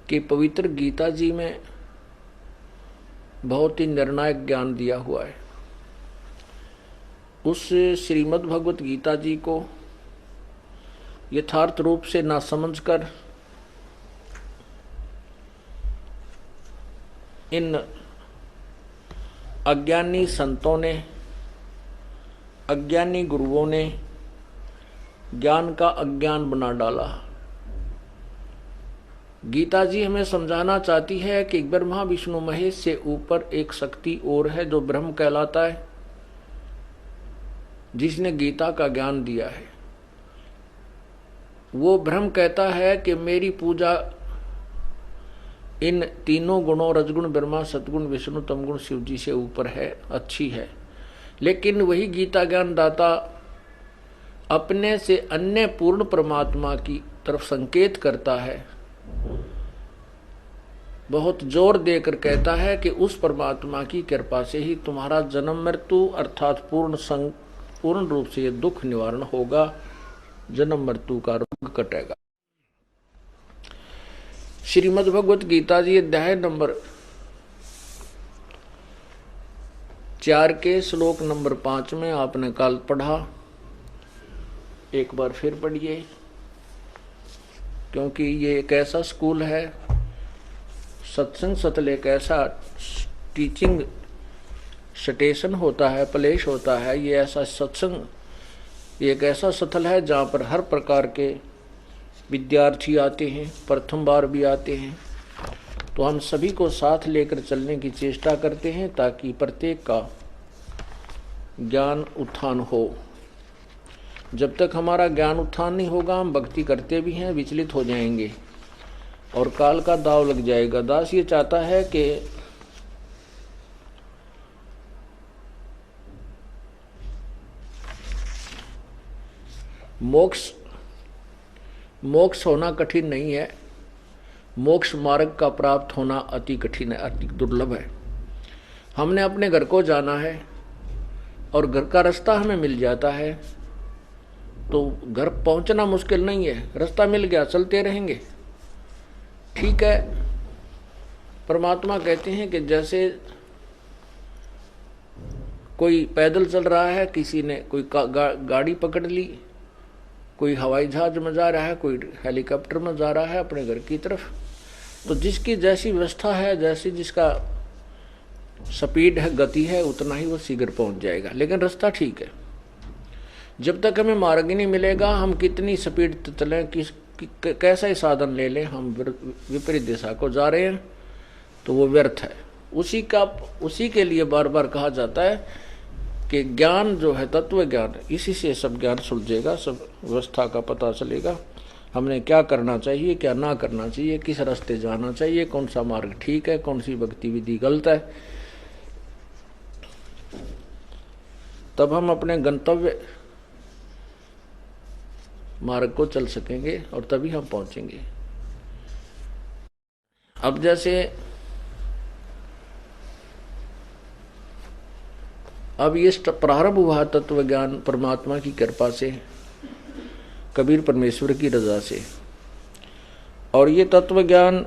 कि पवित्र गीता जी में बहुत ही निर्णायक ज्ञान दिया हुआ है। उस श्रीमद् भगवत गीता जी को यथार्थ रूप से ना समझकर इन अज्ञानी संतों ने, अज्ञानी गुरुओं ने ज्ञान का अज्ञान बना डाला। गीता जी हमें समझाना चाहती है कि ब्रह्मा विष्णु महेश से ऊपर एक शक्ति और है जो ब्रह्म कहलाता है, जिसने गीता का ज्ञान दिया है। वो ब्रह्म कहता है कि मेरी पूजा इन तीनों गुणों रजगुण ब्रह्मा सतगुण विष्णु तमगुण शिव जी से ऊपर है, अच्छी है। लेकिन वही गीता ज्ञान दाता अपने से अन्य पूर्ण परमात्मा की तरफ संकेत करता है, बहुत जोर देकर कहता है कि उस परमात्मा की कृपा से ही तुम्हारा जन्म मृत्यु अर्थात पूर्ण रूप से ये दुख निवारण होगा, जन्म मृत्यु का रोग कटेगा। श्रीमद् भगवत गीता जी अध्याय नंबर 4 के श्लोक नंबर 5 में आपने कल पढ़ा, एक बार फिर पढ़िए, क्योंकि ये एक ऐसा स्कूल है, सत्संग सतल एक ऐसा टीचिंग स्टेशन होता है, प्लेस होता है। ये ऐसा सत्संग, ये एक ऐसा स्थल है जहाँ पर हर प्रकार के विद्यार्थी आते हैं, प्रथम बार भी आते हैं। तो हम सभी को साथ लेकर चलने की चेष्टा करते हैं ताकि प्रत्येक का ज्ञान उत्थान हो। जब तक हमारा ज्ञान उत्थान नहीं होगा, हम भक्ति करते भी हैं, विचलित हो जाएंगे और काल का दाव लग जाएगा। दास ये चाहता है कि मोक्ष होना कठिन नहीं है, मोक्ष मार्ग का प्राप्त होना अति कठिन है, अति दुर्लभ है। हमने अपने घर को जाना है और घर का रास्ता हमें मिल जाता है तो घर पहुंचना मुश्किल नहीं है, रास्ता मिल गया, चलते रहेंगे, ठीक है। परमात्मा कहते हैं कि जैसे कोई पैदल चल रहा है, किसी ने कोई गाड़ी पकड़ ली, कोई हवाई जहाज में जा रहा है, कोई हेलीकॉप्टर में जा रहा है अपने घर की तरफ, तो जिसकी जैसी व्यवस्था है, जैसी जिसका स्पीड है, गति है, उतना ही वो शीघ्र पहुंच जाएगा। लेकिन रास्ता ठीक है। जब तक हमें मार्ग ही नहीं मिलेगा, हम कितनी स्पीड चलें, कैसा ही साधन ले लें, हम विपरीत दिशा को जा रहे हैं तो वो व्यर्थ है। उसी के लिए बार बार कहा जाता है कि ज्ञान जो है, तत्व ज्ञान, इसी से सब ज्ञान सुलझेगा, सब व्यवस्था का पता चलेगा। हमने क्या करना चाहिए, क्या ना करना चाहिए, किस रास्ते जाना चाहिए, कौन सा मार्ग ठीक है, कौन सी भक्ति विधि गलत है। तब हम अपने गंतव्य मार्ग को चल सकेंगे और तभी हम पहुंचेंगे। अब जैसे अब ये प्रारंभ हुआ तत्व ज्ञान परमात्मा की कृपा से, कबीर परमेश्वर की रजा से, और ये तत्व ज्ञान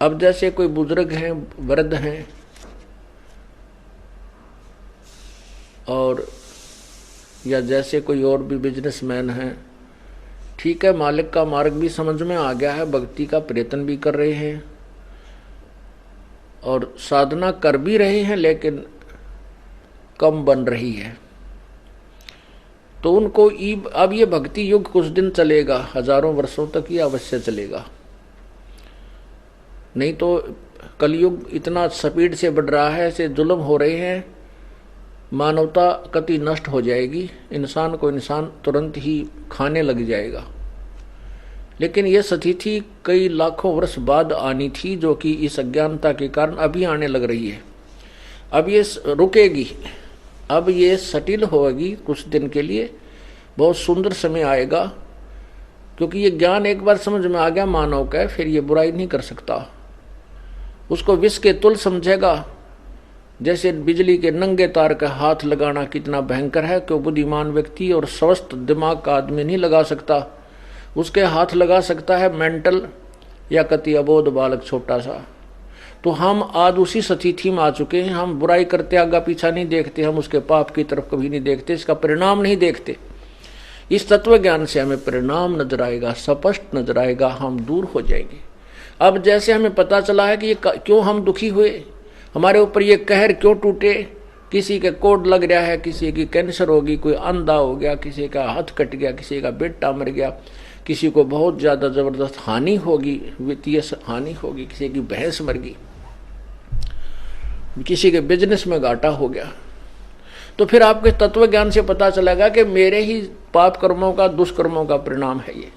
अब जैसे कोई बुजुर्ग हैं, वृद्ध हैं और या जैसे कोई और भी बिजनेसमैन हैं, ठीक है, मालिक का मार्ग भी समझ में आ गया है, भक्ति का प्रयत्न भी कर रहे हैं और साधना कर भी रहे हैं, लेकिन कम बन रही है। तो उनको अब ये भक्ति युग कुछ दिन चलेगा, हजारों वर्षों तक ये अवश्य चलेगा। नहीं तो कलयुग इतना स्पीड से बढ़ रहा है, से जुल्म हो रहे हैं, मानवता कति नष्ट हो जाएगी, इंसान को इंसान तुरंत ही खाने लग जाएगा। लेकिन यह स्थिति कई लाखों वर्ष बाद आनी थी, जो कि इस अज्ञानता के कारण अभी आने लग रही है। अब ये रुकेगी, अब ये सटिल होगी कुछ दिन के लिए, बहुत सुंदर समय आएगा, क्योंकि ये ज्ञान एक बार समझ में आ गया मानव का, फिर ये बुराई नहीं कर सकता। उसको विष के तुल समझेगा। जैसे बिजली के नंगे तार का हाथ लगाना कितना भयंकर है, क्यों बुद्धिमान व्यक्ति और स्वस्थ दिमाग का आदमी नहीं लगा सकता। उसके हाथ लगा सकता है मेंटल या कति अबोध बालक छोटा सा। तो हम आज उसी स्थिति में आ चुके हैं, हम बुराई करते आगा पीछा नहीं देखते, हम उसके पाप की तरफ कभी नहीं देखते, इसका परिणाम नहीं देखते। इस तत्व ज्ञान से हमें परिणाम नजर आएगा, स्पष्ट नजर आएगा, हम दूर हो जाएंगे। अब जैसे हमें पता चला है कि ये क्यों हम दुखी हुए, हमारे ऊपर ये कहर क्यों टूटे, किसी के कोड लग रहा है, किसी की कैंसर होगी, कोई अंधा हो गया, किसी का हाथ कट गया, किसी का बेटा मर गया, किसी को बहुत ज्यादा जबरदस्त हानि होगी, वित्तीय हानि होगी, किसी की भैंस मर गई, किसी के बिजनेस में घाटा हो गया। तो फिर आपके तत्व ज्ञान से पता चलेगा कि मेरे ही पाप कर्मों का, दुष्कर्मों का परिणाम है ये।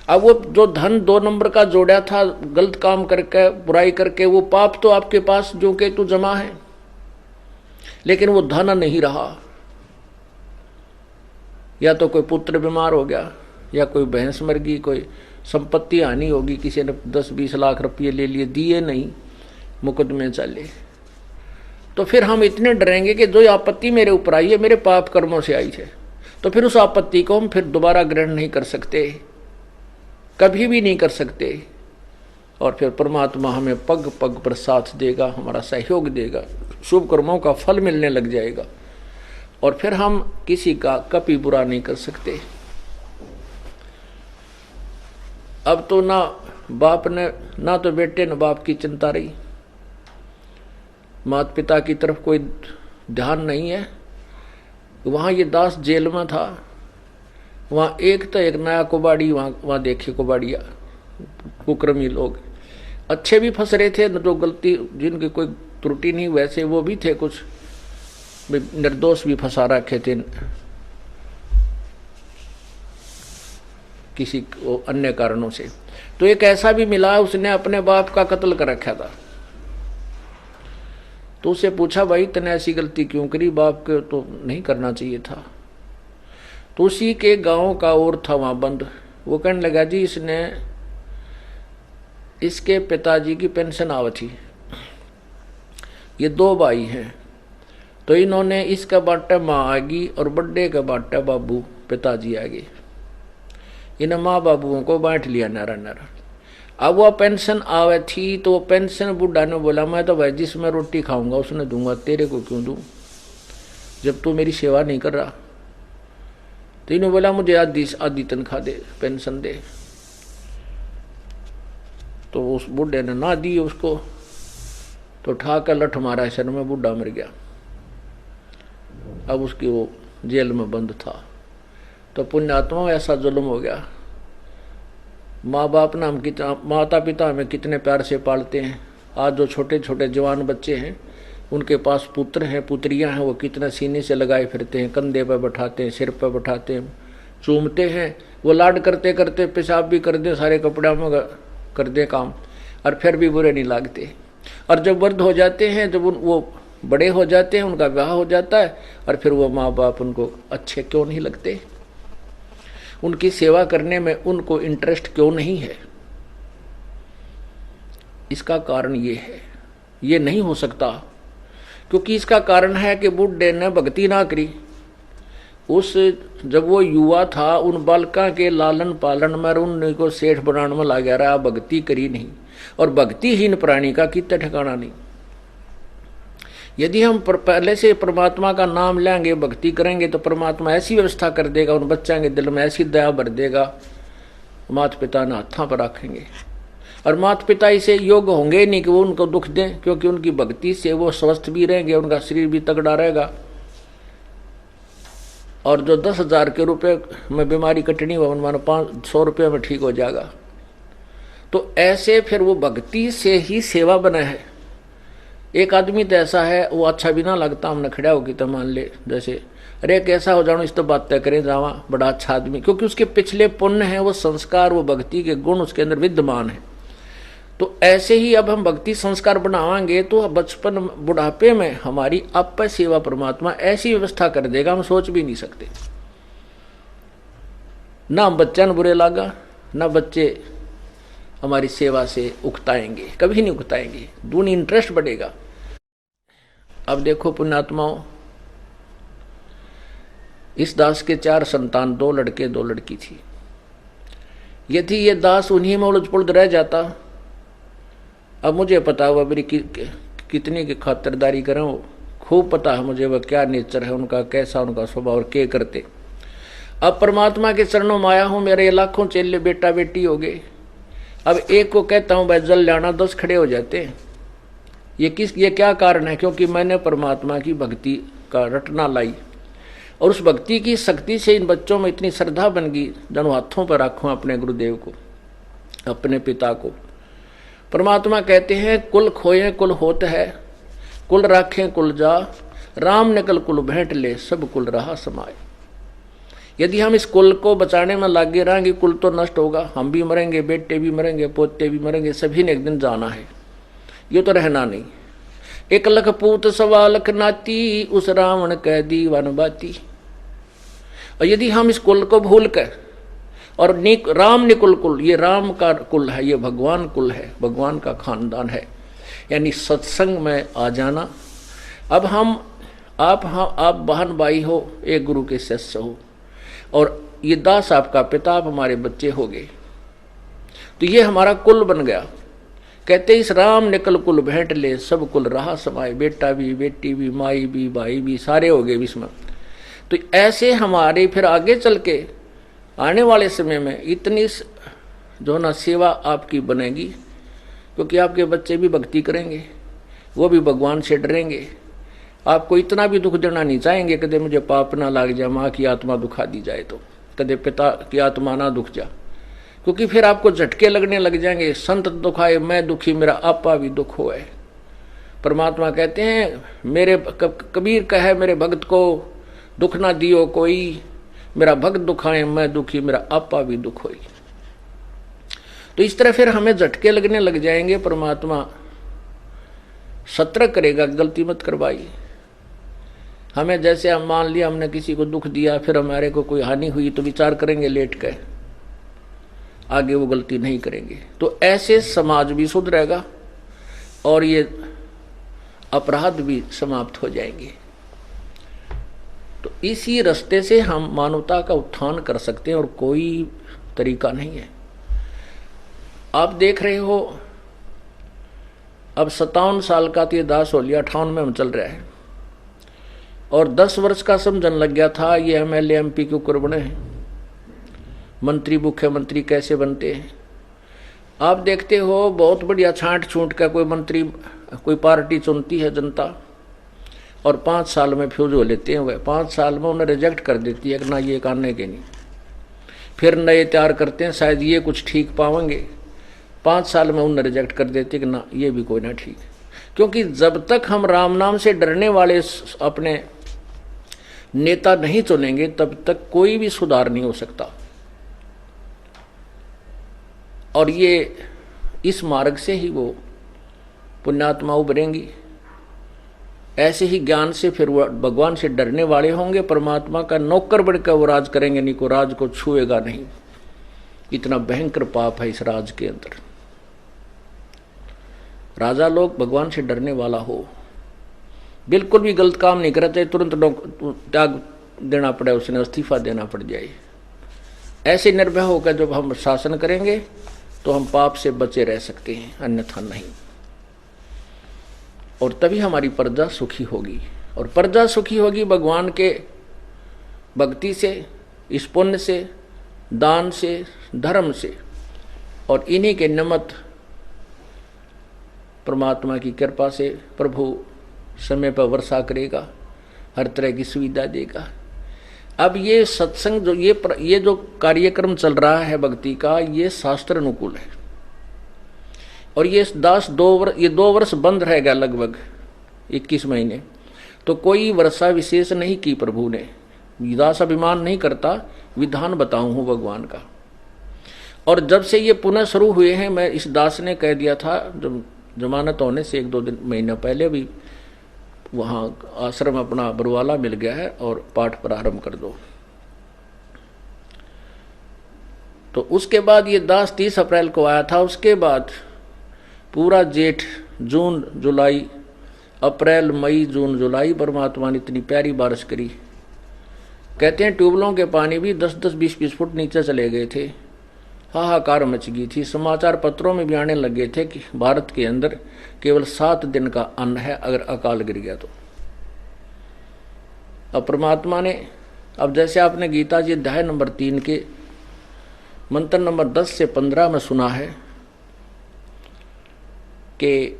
अब वो जो धन 2 नंबर का जोड़ा था गलत काम करके, बुराई करके, वो पाप तो आपके पास जो के तो जमा है, लेकिन वो धन नहीं रहा। या तो कोई पुत्र बीमार हो गया, या कोई भैंस मर गई, कोई संपत्ति हानि होगी, किसी ने 10-20 लाख रुपये ले लिए, दिए नहीं, मुकदमे चले। तो फिर हम इतने डरेंगे कि जो आपत्ति मेरे ऊपर आई है मेरे पाप कर्मों से आई है, तो फिर उस आपत्ति को हम फिर दोबारा ग्रहण नहीं कर सकते, कभी भी नहीं कर सकते। और फिर परमात्मा हमें पग पग पर साथ देगा, हमारा सहयोग देगा, शुभ कर्मों का फल मिलने लग जाएगा, और फिर हम किसी का कभी बुरा नहीं कर सकते। अब तो ना बाप ने, ना तो बेटे न बाप की चिंता रही, माता पिता की तरफ कोई ध्यान नहीं है। वहाँ ये दास जेल में था, वहाँ एक तो एक नया कुबाड़ी, वहाँ देखे कुबाड़िया कुक्रमी लोग, अच्छे भी फंस रहे थे, जो गलती जिनकी कोई त्रुटि नहीं वैसे वो भी थे, कुछ निर्दोष भी फंसा रखे थे किसी को अन्य कारणों से। तो एक ऐसा भी मिला, उसने अपने बाप का कत्ल कर रखा था। तो उसे पूछा, भाई तने ऐसी गलती क्यों करी, बाप के तो नहीं करना चाहिए था। तो उसी के गांव का और था वहां बंद, वो कहने लगा, जी इसके पिताजी की पेंशन आवत थी, ये 2 भाई हैं, तो इन्होंने इसका बाटा माँ आएगी और बड्डे का बाटा बाबू पिताजी आएगी, इन माँ बाबुओं को बांट लिया नारा नारा। अब वह पेंशन आवे थी, तो पेंशन बुढ़ा ने बोला, मैं तो भाई जिसमें रोटी खाऊंगा उसने दूंगा, तेरे को क्यों दूं जब तू मेरी सेवा नहीं कर रहा। तो इन्होंने बोला, मुझे आधी तनख्वाह दे, पेंशन दे। तो उस बुढ़े ने ना दी उसको, तो उठा कर लठ मारा सर में, बुढ़ा मर गया। अब उसकी वो जेल में बंद था। तो पुण्यात्मा ऐसा जुल्म हो गया। माँ बाप ना हम कितना, माता पिता हमें कितने प्यार से पालते हैं, आज जो छोटे छोटे जवान बच्चे हैं उनके पास पुत्र हैं, पुत्रियां हैं, वो कितना सीने से लगाए फिरते हैं, कंधे पर बैठाते हैं, सिर पर बैठाते हैं, चूमते हैं, वो लाड करते करते पेशाब भी कर दे, सारे कपड़े में कर दे काम, और फिर भी बुरे नहीं लगते। और जब वृद्ध हो जाते हैं, जब वो बड़े हो जाते हैं, उनका विवाह हो जाता है, और फिर वो माँ बाप उनको अच्छे क्यों नहीं लगते, उनकी सेवा करने में उनको इंटरेस्ट क्यों नहीं है। इसका कारण ये है, ये नहीं हो सकता, क्योंकि इसका कारण है कि बुढ़े ने भक्ति ना करी। उस जब वो युवा था, उन बालका के लालन पालन में उनको सेठ बनाने में लग रहा, भक्ति करी नहीं। और भक्तिहीन प्राणी का कितना ठिकाना नहीं। यदि हम पहले से परमात्मा का नाम लेंगे, भक्ति करेंगे, तो परमात्मा ऐसी व्यवस्था कर देगा, उन बच्चों के दिल में ऐसी दया भर देगा, माता पिता ने हाथों पर रखेंगे। और माता पिता इसे योग्य होंगे नहीं कि वो उनको दुख दें, क्योंकि उनकी भक्ति से वो स्वस्थ भी रहेंगे, उनका शरीर भी तगड़ा रहेगा। और जो 10,000 के रुपए में बीमारी कटनी हो, मानो 500 रुपये में ठीक हो जाएगा। तो ऐसे फिर वो भक्ति से ही सेवा बना है। एक आदमी तो ऐसा है, वो अच्छा भी ना लगता, हमने खड़ा होगी तो मान ले जैसे, अरे कैसा हो जाओ, इस तो बात तय करें जावा, बड़ा अच्छा आदमी, क्योंकि उसके पिछले पुण्य है, वो संस्कार, वो भक्ति के गुण उसके अंदर विद्यमान है। तो ऐसे ही अब हम भक्ति संस्कार बनावाएंगे तो बचपन बुढ़ापे में हमारी आप सेवा परमात्मा ऐसी व्यवस्था कर देगा, हम सोच भी नहीं सकते। ना हम बच्चा न बुरे लागा, ना बच्चे हमारी सेवा से उकताएंगे, कभी नहीं उकताएंगे, दूनी इंटरेस्ट बढ़ेगा। अब देखो पुण्यात्माओं, इस दास के 4 संतान, 2 लड़के 2 लड़की थी। यदि ये दास उन्हीं में उलझ पुलझ रह जाता, अब मुझे पता हुआ मेरी कितनी की खातिरदारी करें, खूब पता है मुझे वह क्या नेचर है उनका, कैसा उनका स्वभाव और क्या करते। अब परमात्मा के चरणों में आया हूं, मेरे लाखों चेले बेटा बेटी हो गए। अब एक को कहता हूं भाई जल लाना, 10 खड़े हो जाते हैं। ये क्या कारण है? क्योंकि मैंने परमात्मा की भक्ति का रटना लाई, और उस भक्ति की शक्ति से इन बच्चों में इतनी श्रद्धा बन गई, दोनों हाथों पर रखूं अपने गुरुदेव को, अपने पिता को। परमात्मा कहते हैं कुल खोए कुल होत है, कुल राखें कुल जा, राम निकल कुल भेंट ले, सब कुल रहा समाए। यदि हम इस कुल को बचाने में लगे रहेंगे, कुल तो नष्ट होगा, हम भी मरेंगे, बेटे भी मरेंगे, पोते भी मरेंगे, सभी ने एक दिन जाना है, ये तो रहना नहीं। 1 लख पूत 1.25 लाख नाती, उस रावण कह दी वन बाती। और यदि हम इस कुल को भूल कर, और राम निकुल कुल, ये राम का कुल है, ये भगवान कुल है, भगवान का खानदान है, यानी सत्संग में आ जाना। अब आप बहन भाई हो, एक गुरु के शिष्य हो, और ये दास आपका पिता, आप हमारे बच्चे हो गए, तो ये हमारा कुल बन गया। कहते इस राम निकल कुल भेंट ले, सब कुल रहा समाए, बेटा भी बेटी भी माई भी भाई भी सारे हो गए इसमें। तो ऐसे हमारे फिर आगे चल के आने वाले समय में इतनी जो ना सेवा आपकी बनेगी, क्योंकि आपके बच्चे भी भक्ति करेंगे, वो भी भगवान से डरेंगे, आपको इतना भी दुख देना नहीं चाहेंगे कदे मुझे पाप ना लग जाए, माँ की आत्मा दुखा दी जाए तो, कदे पिता की आत्मा ना दुख जा, क्योंकि फिर आपको झटके लगने लग जाएंगे। संत दुखाए मैं दुखी, मेरा आपा भी दुख होए। परमात्मा कहते हैं मेरे कबीर कहे मेरे भक्त को दुख ना दियो कोई, मेरा भक्त दुखाए मैं दुखी, मेरा आपा भी दुख होई। तो इस तरह फिर हमें झटके लगने लग जाएंगे। परमात्मा सतर्क करेगा, गलती मत करवाई। हमें जैसे हम मान लिया हमने किसी को दुख दिया, फिर हमारे को कोई हानि हुई तो विचार करेंगे लेट के, आगे वो गलती नहीं करेंगे। तो ऐसे समाज भी सुधरेगा और ये अपराध भी समाप्त हो जाएंगे। तो इसी रास्ते से हम मानवता का उत्थान कर सकते हैं और कोई तरीका नहीं है। आप देख रहे हो अब 57 साल का तो ये दास हो लिया, 58 में हम चल रहे हैं, और 10 वर्ष का समझन लग गया था ये MLA MP के ऊपर बने हैं, मंत्री मुख्यमंत्री कैसे बनते हैं। आप देखते हो बहुत बढ़िया छांट छूट का कोई मंत्री कोई पार्टी चुनती है जनता, और 5 साल में फ्यूज हो लेते हैं। वह 5 साल में उन्हें रिजेक्ट कर देती है कि ना ये करने के नहीं, फिर नए तैयार करते हैं, शायद ये कुछ ठीक पाएंगे, 5 साल में उन्हें रिजेक्ट कर देते कि ना ये भी कोई ना ठीक। क्योंकि जब तक हम राम नाम से डरने वाले अपने नेता नहीं चुनेंगे तब तक कोई भी सुधार नहीं हो सकता। और ये इस मार्ग से ही वो पुण्यात्मा उभरेंगी। ऐसे ही ज्ञान से फिर वो भगवान से डरने वाले होंगे, परमात्मा का नौकर बनकर वो राज करेंगे, नहीं को राज को छुएगा नहीं। इतना भयंकर पाप है इस राज के अंदर। राजा लोग भगवान से डरने वाला हो, बिल्कुल भी गलत काम नहीं करते, तुरंत त्याग देना पड़े, उसने इस्तीफा देना पड़ जाए। ऐसे निर्भय होकर जब हम शासन करेंगे तो हम पाप से बचे रह सकते हैं, अन्यथा नहीं। और तभी हमारी प्रजा सुखी होगी, और प्रजा सुखी होगी भगवान के भक्ति से, इस पुण्य से, दान से, धर्म से, और इन्हीं के निमित्त परमात्मा की कृपा से प्रभु समय पर वर्षा करेगा, हर तरह की सुविधा देगा। अब ये सत्संग जो ये जो कार्यक्रम चल रहा है भक्ति का, ये शास्त्र अनुकूल है, और ये 2 वर्ष बंद रहेगा लगभग 21 महीने। तो कोई वर्षा विशेष नहीं की प्रभु ने, दास अभिमान नहीं करता, विधान बताऊं हूं भगवान का। और जब से ये पुनः शुरू हुए हैं, मैं इस दास ने कह दिया था जब जमानत होने से 1-2 महीने पहले भी, वहाँ आश्रम अपना बरवाला मिल गया है और पाठ प्रारंभ कर दो। तो उसके बाद ये दास 30 अप्रैल को आया था। उसके बाद पूरा जेठ, जून, जुलाई, अप्रैल, मई, जून, जुलाई परमात्मा ने इतनी प्यारी बारिश करी। कहते हैं ट्यूबलों के पानी भी 10-10, 20-20 फुट नीचे चले गए थे। हाहाकार मच गई थी। समाचार पत्रों में भी आने लगे थे कि भारत के अंदर केवल 7 दिन का अन्न है अगर अकाल गिर गया तो। अब परमात्मा ने, अब जैसे आपने गीता जी अध्याय नंबर 3 के मंत्र नंबर 10 से 15 में सुना है कि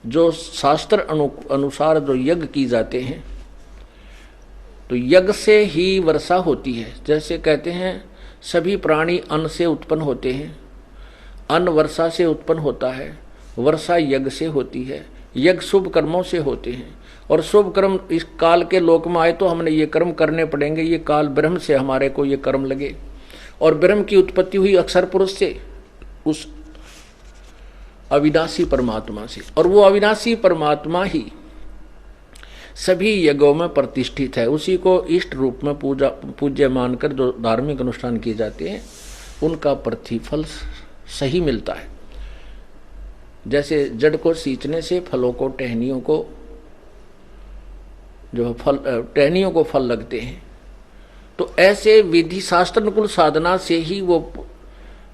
जो शास्त्र अनुसार जो यज्ञ की जाते हैं तो यज्ञ से ही वर्षा होती है। जैसे कहते हैं सभी प्राणी अन्न से उत्पन्न होते हैं, अन्न वर्षा से उत्पन्न होता है, वर्षा यज्ञ से होती है, यज्ञ शुभ कर्मों से होते हैं और शुभ कर्म इस काल के लोक में आए तो हमने ये कर्म करने पड़ेंगे। ये काल ब्रह्म से हमारे को ये कर्म लगे और ब्रह्म की उत्पत्ति हुई अक्षर पुरुष से, उस अविनाशी परमात्मा से, और वो अविनाशी परमात्मा ही सभी यज्ञों में प्रतिष्ठित है। उसी को इष्ट रूप में पूज्य मानकर जो धार्मिक अनुष्ठान किए जाते हैं उनका प्रतिफल सही मिलता है। जैसे जड़ को सींचने से फलों को टहनियों को जो फल टहनियों को फल लगते हैं, तो ऐसे विधि शास्त्र अनुकूल साधना से ही वो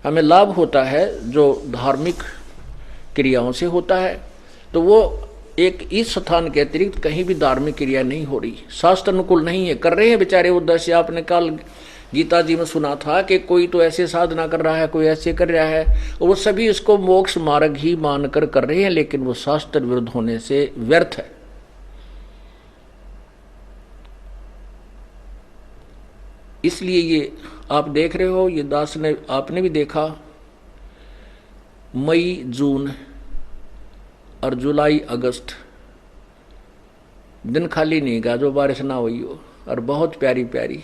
हमें लाभ होता है जो धार्मिक क्रियाओं से होता है। तो वो एक इस स्थान के अतिरिक्त कहीं भी धार्मिक क्रिया नहीं हो रही, शास्त्र अनुकूल नहीं है। कर रहे हैं बेचारे उद्देश्य, आपने कल गीता जी में सुना था कि कोई तो ऐसे साधना कर रहा है, कोई ऐसे कर रहा है, और वो सभी इसको मोक्ष मार्ग ही मानकर कर रहे हैं, लेकिन वो शास्त्र विरुद्ध होने से व्यर्थ है। इसलिए ये आप देख रहे हो, ये दास ने आपने भी देखा, मई जून और जुलाई अगस्त दिन खाली नहीं गया जो बारिश ना हुई हो, और बहुत प्यारी प्यारी,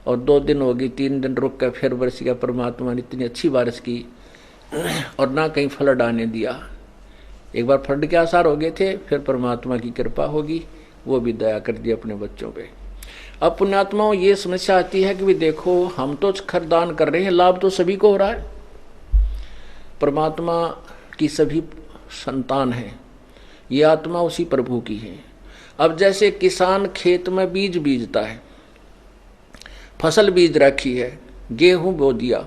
और 2 दिन होगी 3 दिन रुक कर फिर बरस गया। परमात्मा ने इतनी अच्छी बारिश की और ना कहीं फ्लड आने दिया। एक बार फ्लड के आसार हो गए थे, फिर परमात्मा की कृपा होगी, वो भी दया कर दी अपने बच्चों पे। अब पुण्यात्माओं ये समस्या आती है कि भी देखो हम तो खरदान कर रहे हैं, लाभ तो सभी को हो रहा है, परमात्मा की सभी संतान है, ये आत्मा उसी प्रभु की है। अब जैसे किसान खेत में बीज बीजता है, फसल बीज रखी है, गेहूं बो दिया,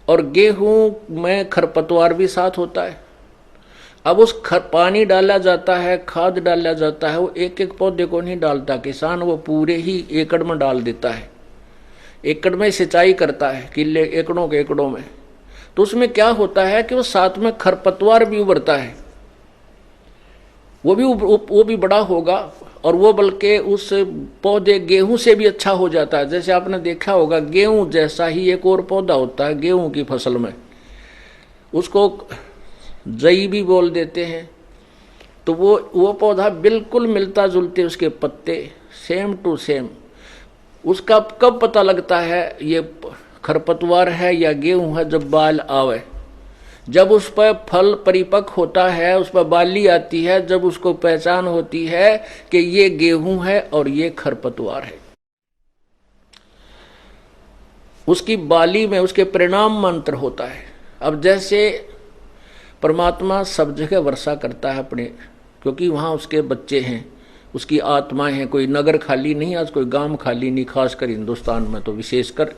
और गेहूं में खरपतवार भी साथ होता है। अब उस पानी डाला जाता है, खाद डाला जाता है, वो एक एक पौधे को नहीं डालता किसान, वो पूरे ही एकड़ में डाल देता है, एकड़ में सिंचाई करता है, किले एकड़ों के एकड़ों में। तो उसमें क्या होता है कि वो साथ में खरपतवार भी उभरता है, वो भी बड़ा होगा, और वो बल्कि उस पौधे गेहूं से भी अच्छा हो जाता है। जैसे आपने देखा होगा गेहूं जैसा ही एक और पौधा होता है गेहूं की फसल में, उसको जई भी बोल देते हैं। तो वो पौधा बिल्कुल मिलता जुलते, उसके पत्ते सेम टू सेम। उसका कब पता लगता है ये खरपतवार है या गेहूं है? जब बाल आवे, जब उस पर फल परिपक्व होता है, उस पर बाली आती है, जब उसको पहचान होती है कि ये गेहूं है और ये खरपतवार है। उसकी बाली में उसके परिणाम मंत्र होता है। अब जैसे परमात्मा सब जगह वर्षा करता है अपने, क्योंकि वहाँ उसके बच्चे हैं, उसकी आत्माएं हैं। कोई नगर खाली नहीं, आज कोई गांव खाली नहीं, खासकर हिंदुस्तान में तो विशेषकर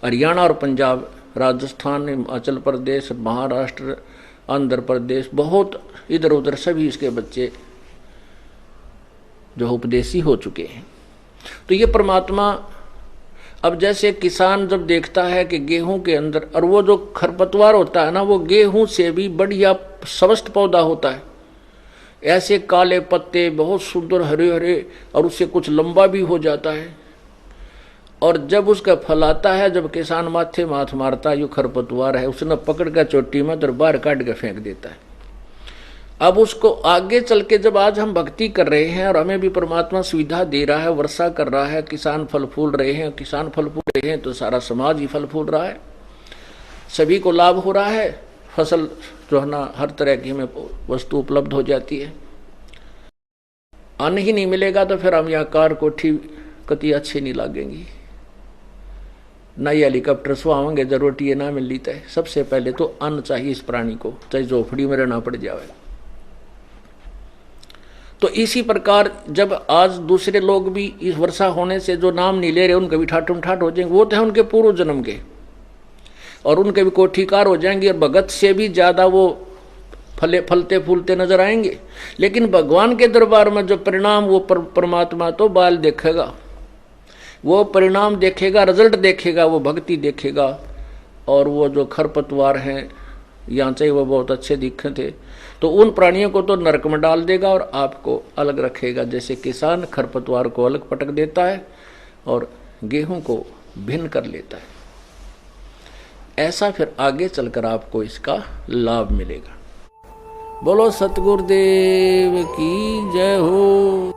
हरियाणा और पंजाब, राजस्थान, हिमाचल प्रदेश, महाराष्ट्र, आंध्र प्रदेश, बहुत इधर उधर सभी इसके बच्चे जो उपदेशी हो चुके हैं। तो ये परमात्मा, अब जैसे किसान जब देखता है कि गेहूं के अंदर, और वो जो खरपतवार होता है ना, वो गेहूं से भी बढ़िया स्वस्थ पौधा होता है, ऐसे काले पत्ते बहुत सुंदर हरे हरे, और उससे कुछ लंबा भी हो जाता है। और जब उसका फल आता है, जब किसान माथे माथ मारता है, यो खरपतवार है, उसने पकड़ कर चोटी में तो बाहर काट के फेंक देता है। अब उसको आगे चल के जब आज हम भक्ति कर रहे हैं और हमें भी परमात्मा सुविधा दे रहा है, वर्षा कर रहा है, किसान फल फूल रहे हैं, किसान फल फूल रहे हैं तो सारा समाज ही फल फूल रहा है, सभी को लाभ हो रहा है, फसल जो है ना हर तरह की हमें वस्तु उपलब्ध हो जाती है। अन्न ही नहीं मिलेगा तो फिर हम यहाँ कार कोठी कति अच्छी नहीं लगेंगी, ना ये हेलीकॉप्टर सुहावेंगे, जरूरत ये ना मिल लीता है। सबसे पहले तो अन्न चाहिए इस प्राणी को, चाहे झोपड़ी में रहना पड़ जाए। तो इसी प्रकार जब आज दूसरे लोग भी इस वर्षा होने से जो नाम नहीं ले रहे उनके भी ठाठुम ठाठ हो जाएंगे, वो तो है उनके पूर्व जन्म के, और उनके भी कोठीकार हो जाएंगे और भगत से भी ज्यादा वो फलते फूलते नजर आएंगे। लेकिन भगवान के दरबार में जो परिणाम, वो परमात्मा तो बाल देखेगा, वो परिणाम देखेगा, रिजल्ट देखेगा, वो भक्ति देखेगा। और वो जो खरपतवार हैं, यहाँ चाहिए वो बहुत अच्छे दिखे थे, तो उन प्राणियों को तो नरक में डाल देगा और आपको अलग रखेगा। जैसे किसान खरपतवार को अलग पटक देता है और गेहूं को भिन्न कर लेता है, ऐसा फिर आगे चलकर आपको इसका लाभ मिलेगा। बोलो सतगुरुदेव की जय हो।